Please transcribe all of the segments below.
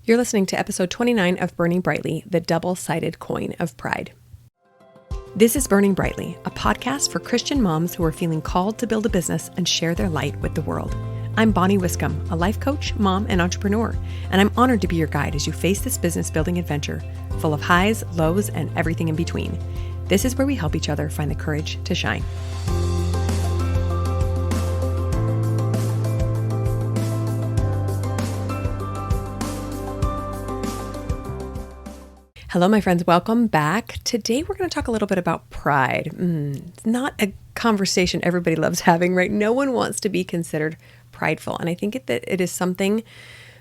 You're listening to episode 29 of Burning Brightly, the double-sided coin of pride. This is Burning Brightly, a podcast for Christian moms who are feeling called to build a business and share their light with the world. I'm Bonnie Wiscombe, a life coach, mom, and entrepreneur, and I'm honored to be your guide as you face this business building adventure, full of highs, lows, and everything in between. This is where we help each other find the courage to shine. Hello, my friends. Welcome back. Today, we're going to talk a little bit about pride. It's not a conversation everybody loves having, right? No one wants to be considered prideful. And I think that it is something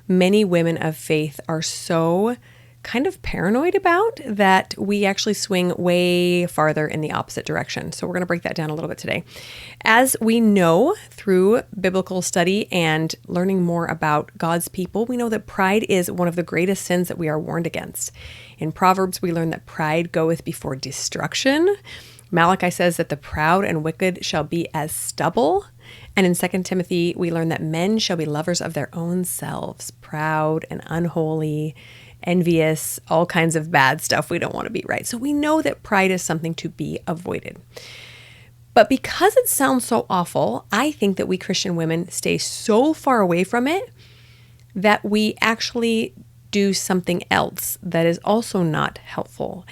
many women of faith are so kind of paranoid about that we actually swing way farther in the opposite direction. So we're going to break that down a little bit today. As we know through biblical study and learning more about God's people, we know that pride is one of the greatest sins that we are warned against. In Proverbs, we learn that pride goeth before destruction. Malachi says that the proud and wicked shall be as stubble. And in 2 Timothy, we learn that men shall be lovers of their own selves, proud and unholy, envious, all kinds of bad stuff we don't want to be, right? So we know that pride is something to be avoided. But because it sounds so awful, I think that we Christian women stay so far away from it that we actually do something else that is also not helpful.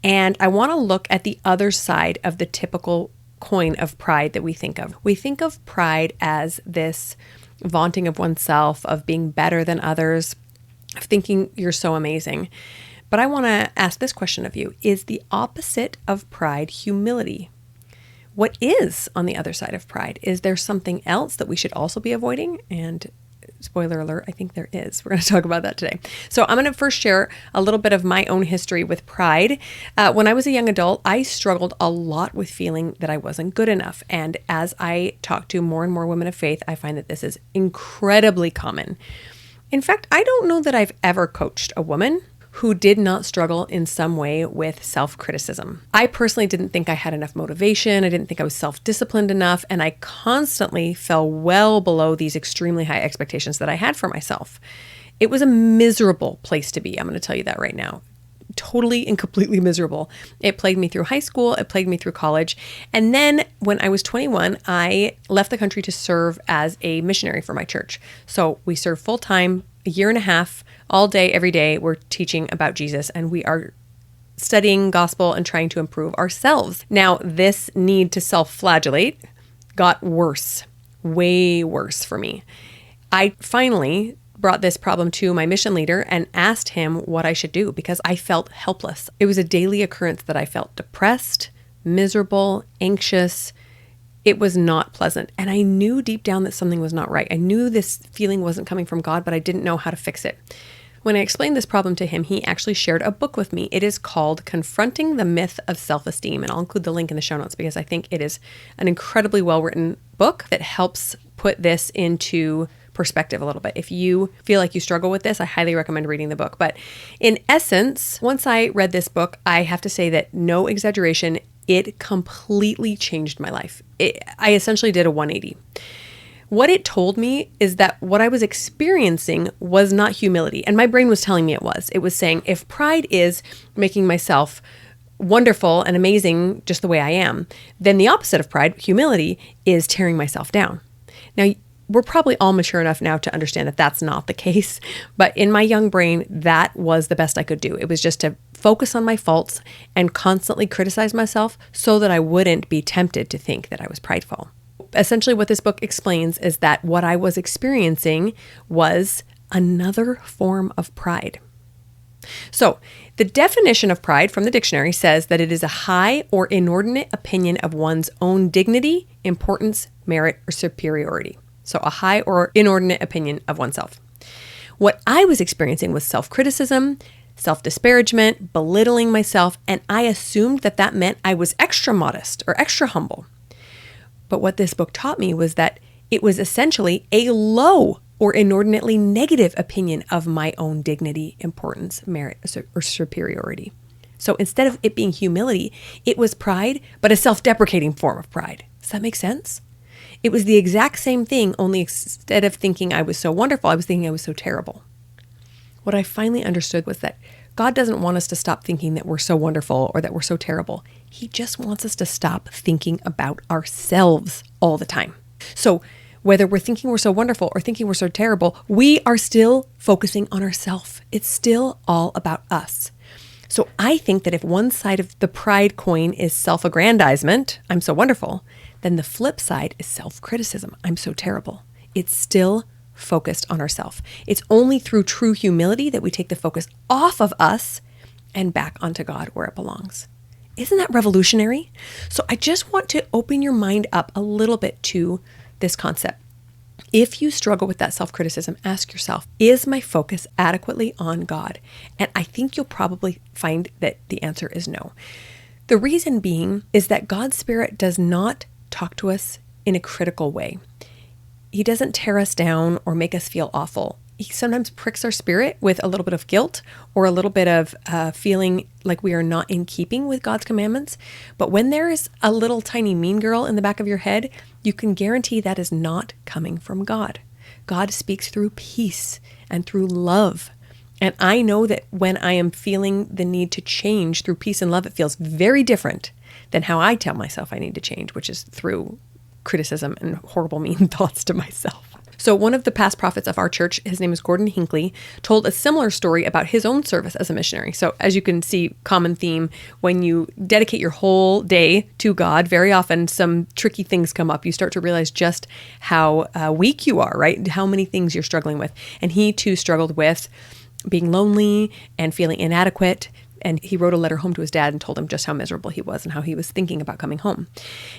And I want to look at the other side of the typical coin of pride that we think of. We think of pride as this vaunting of oneself, of being better than others, of thinking you're so amazing. But I want to ask this question of you. Is the opposite of pride humility? What is on the other side of pride? Is there something else that we should also be avoiding? And spoiler alert, I think there is. We're going to talk about that today. So I'm going to first share a little bit of my own history with pride. When I was a young adult, I struggled a lot with feeling that I wasn't good enough. And as I talk to more and more women of faith, I find that this is incredibly common. In fact, I don't know that I've ever coached a woman who did not struggle in some way with self-criticism. I personally didn't think I had enough motivation. I didn't think I was self-disciplined enough. And I constantly fell well below these extremely high expectations that I had for myself. It was a miserable place to be. I'm going to tell you that right now. Totally and completely miserable. It plagued me through high school. It plagued me through college. And then when I was 21, I left the country to serve as a missionary for my church. So we served full time, a year and a half, all day, every day. We're teaching about Jesus and we are studying gospel and trying to improve ourselves. Now, this need to self-flagellate got worse, way worse for me. I finally brought this problem to my mission leader and asked him what I should do because I felt helpless. It was a daily occurrence that I felt depressed, miserable, anxious. It was not pleasant. And I knew deep down that something was not right. I knew this feeling wasn't coming from God, but I didn't know how to fix it. When I explained this problem to him, he actually shared a book with me. It is called Confronting the Myth of Self-Esteem. And I'll include the link in the show notes because I think it is an incredibly well-written book that helps put this into perspective a little bit. If you feel like you struggle with this, I highly recommend reading the book. But in essence, once I read this book, I have to say that no exaggeration, it completely changed my life. I essentially did a 180. What it told me is that what I was experiencing was not humility. And my brain was telling me it was. It was saying, if pride is making myself wonderful and amazing just the way I am, then the opposite of pride, humility, is tearing myself down. Now, we're probably all mature enough now to understand that that's not the case. But in my young brain, that was the best I could do. It was just to focus on my faults and constantly criticize myself so that I wouldn't be tempted to think that I was prideful. Essentially, what this book explains is that what I was experiencing was another form of pride. So the definition of pride from the dictionary says that it is a high or inordinate opinion of one's own dignity, importance, merit, or superiority. So a high or inordinate opinion of oneself. What I was experiencing was self-criticism, self-disparagement, belittling myself, and I assumed that that meant I was extra modest or extra humble. But what this book taught me was that it was essentially a low or inordinately negative opinion of my own dignity, importance, merit, or superiority. So instead of it being humility, it was pride, but a self-deprecating form of pride. Does that make sense? It was the exact same thing, only instead of thinking I was so wonderful, I was thinking I was so terrible. What I finally understood was that God doesn't want us to stop thinking that we're so wonderful or that we're so terrible. He just wants us to stop thinking about ourselves all the time. So whether we're thinking we're so wonderful or thinking we're so terrible, we are still focusing on ourselves. It's still all about us. So I think that if one side of the pride coin is self-aggrandizement, I'm so wonderful, then the flip side is self-criticism, I'm so terrible. It's still focused on ourselves. It's only through true humility that we take the focus off of us and back onto God where it belongs. Isn't that revolutionary? So I just want to open your mind up a little bit to this concept. If you struggle with that self-criticism, ask yourself, is my focus adequately on God? And I think you'll probably find that the answer is no. The reason being is that God's Spirit does not talk to us in a critical way. He doesn't tear us down or make us feel awful. He sometimes pricks our spirit with a little bit of guilt or a little bit of feeling like we are not in keeping with God's commandments. But when there is a little tiny mean girl in the back of your head, you can guarantee that is not coming from God. God speaks through peace and through love. And I know that when I am feeling the need to change through peace and love, it feels very different than how I tell myself I need to change, which is through criticism and horrible, mean thoughts to myself. So one of the past prophets of our church, his name is Gordon Hinckley, told a similar story about his own service as a missionary. So as you can see, common theme, when you dedicate your whole day to God, very often some tricky things come up. You start to realize just how weak you are, right? How many things you're struggling with. And he too struggled with being lonely and feeling inadequate. And he wrote a letter home to his dad and told him just how miserable he was and how he was thinking about coming home.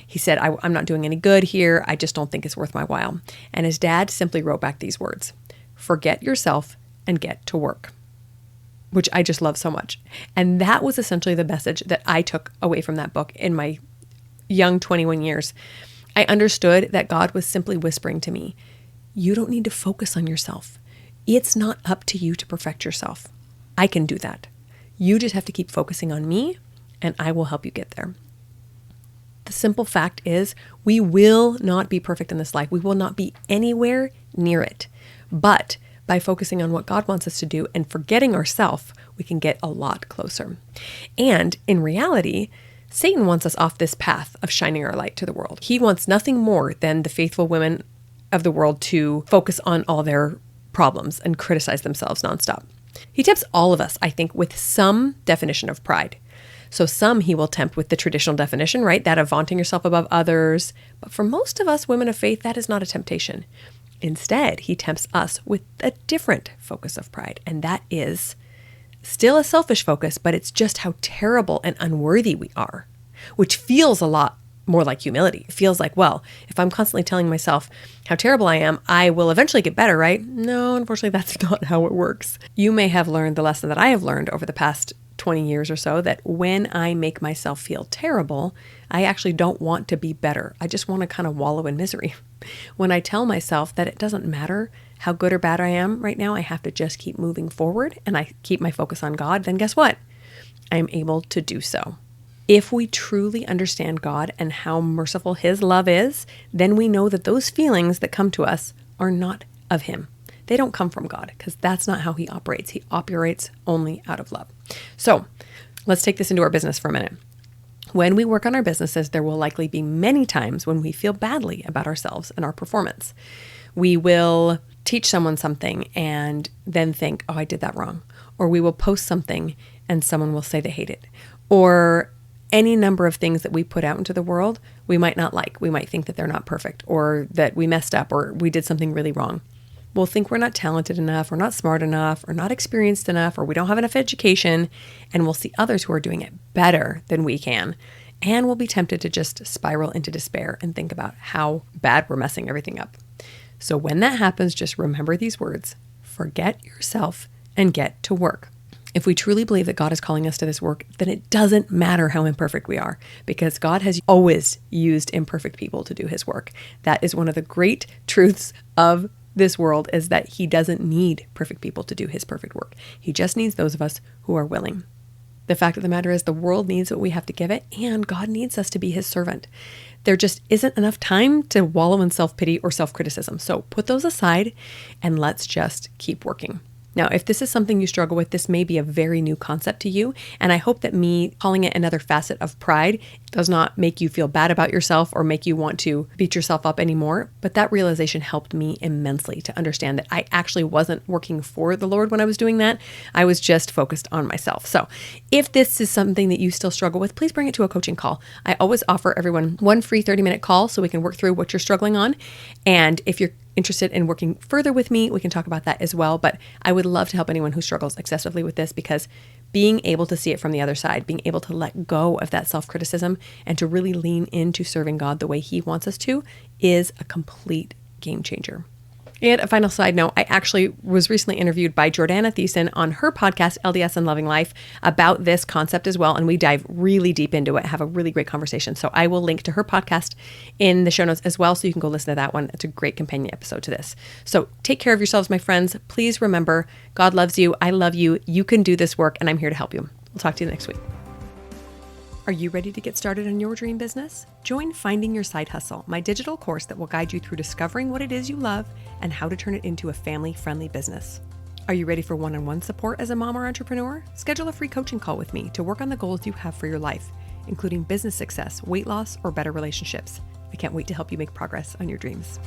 He said, I'm not doing any good here. I just don't think it's worth my while. And his dad simply wrote back these words: forget yourself and get to work, which I just love so much. And that was essentially the message that I took away from that book in my young 21 years. I understood that God was simply whispering to me, you don't need to focus on yourself. It's not up to you to perfect yourself. I can do that. You just have to keep focusing on me, and I will help you get there. The simple fact is, we will not be perfect in this life. We will not be anywhere near it. But by focusing on what God wants us to do and forgetting ourselves, we can get a lot closer. And in reality, Satan wants us off this path of shining our light to the world. He wants nothing more than the faithful women of the world to focus on all their problems and criticize themselves nonstop. He tempts all of us, I think, with some definition of pride. So some he will tempt with the traditional definition, right? That of vaunting yourself above others. But for most of us women of faith, that is not a temptation. Instead, he tempts us with a different focus of pride. And that is still a selfish focus, but it's just how terrible and unworthy we are, which feels a lot more like humility. It feels like, well, if I'm constantly telling myself how terrible I am, I will eventually get better, right? No, unfortunately, that's not how it works. You may have learned the lesson that I have learned over the past 20 years or so, that when I make myself feel terrible, I actually don't want to be better. I just want to kind of wallow in misery. When I tell myself that it doesn't matter how good or bad I am right now, I have to just keep moving forward and I keep my focus on God, then guess what? I am able to do so. If we truly understand God and how merciful His love is, then we know that those feelings that come to us are not of Him. They don't come from God, because that's not how He operates. He operates only out of love. So let's take this into our business for a minute. When we work on our businesses, there will likely be many times when we feel badly about ourselves and our performance. We will teach someone something and then think, oh, I did that wrong. Or we will post something and someone will say they hate it. Or any number of things that we put out into the world, we might not like. We might think that they're not perfect, or that we messed up, or we did something really wrong. We'll think we're not talented enough, or not smart enough, or not experienced enough, or we don't have enough education, and we'll see others who are doing it better than we can. And we'll be tempted to just spiral into despair and think about how bad we're messing everything up. So when that happens, just remember these words: forget yourself and get to work. If we truly believe that God is calling us to this work, then it doesn't matter how imperfect we are, because God has always used imperfect people to do His work. That is one of the great truths of this world, is that He doesn't need perfect people to do His perfect work. He just needs those of us who are willing. The fact of the matter is, the world needs what we have to give it, and God needs us to be His servant. There just isn't enough time to wallow in self-pity or self-criticism. So put those aside and let's just keep working. Now, if this is something you struggle with, this may be a very new concept to you. And I hope that me calling it another facet of pride does not make you feel bad about yourself or make you want to beat yourself up anymore. But that realization helped me immensely to understand that I actually wasn't working for the Lord when I was doing that. I was just focused on myself. So if this is something that you still struggle with, please bring it to a coaching call. I always offer everyone one free 30-minute call so we can work through what you're struggling on. And if you're interested in working further with me, we can talk about that as well. But I would love to help anyone who struggles excessively with this, because being able to see it from the other side, being able to let go of that self-criticism and to really lean into serving God the way He wants us to is a complete game changer. And a final side note, I actually was recently interviewed by Jordana Thiessen on her podcast, LDS and Loving Life, about this concept as well. And we dive really deep into it, have a really great conversation. So I will link to her podcast in the show notes as well, so you can go listen to that one. It's a great companion episode to this. So take care of yourselves, my friends. Please remember, God loves you. I love you. You can do this work, and I'm here to help you. We'll talk to you next week. Are you ready to get started on your dream business? Join Finding Your Side Hustle, my digital course that will guide you through discovering what it is you love and how to turn it into a family-friendly business. Are you ready for one-on-one support as a mom or entrepreneur? Schedule a free coaching call with me to work on the goals you have for your life, including business success, weight loss, or better relationships. I can't wait to help you make progress on your dreams.